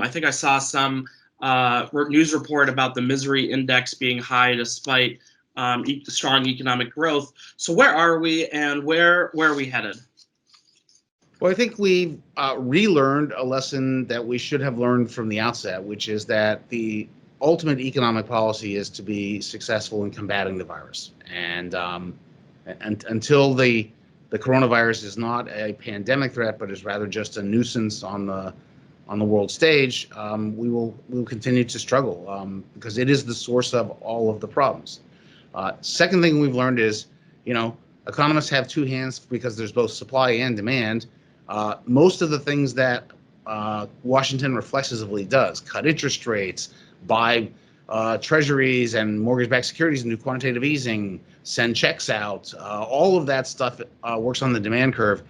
I think I saw some news report about the misery index being high despite strong economic growth. So where are we, and where are we headed? Well, I think we've relearned a lesson that we should have learned from the outset, which is that the ultimate economic policy is to be successful in combating the virus. And until the coronavirus is not a pandemic threat, but is rather just a nuisance on the world stage, we will continue to struggle because it is the source of all of the problems. Second thing we've learned is, economists have two hands because there's both supply and demand. Most of the things that Washington reflexively does, cut interest rates, buy treasuries and mortgage-backed securities and do quantitative easing, send checks out, all of that stuff works on the demand curve,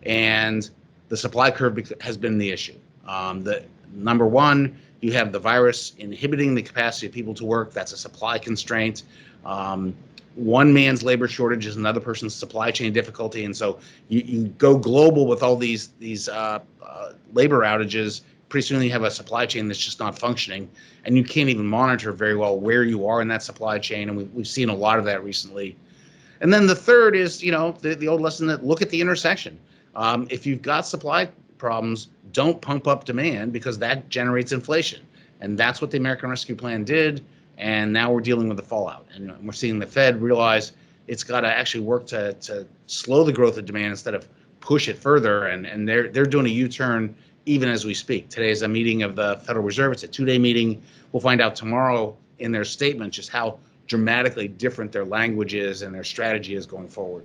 and the supply curve has been the issue. The number one, you have the virus inhibiting the capacity of people to work. That's a supply constraint. One man's labor shortage is another person's supply chain difficulty, and so you go global with all these labor outages. Pretty soon you have a supply chain that's just not functioning, and you can't even monitor very well where you are in that supply chain, and we've seen a lot of that recently. And then the third is, the old lesson that look at the intersection. If you've got supply problems, don't pump up demand because that generates inflation, and that's what the American Rescue Plan did. And now we're dealing with the fallout, and we're seeing the Fed realize it's got to actually work to slow the growth of demand instead of push it further. And they're doing a U-turn even as we speak. Today is a meeting of the Federal Reserve. It's a 2-day meeting. We'll find out tomorrow in their statement just how dramatically different their language is and their strategy is going forward.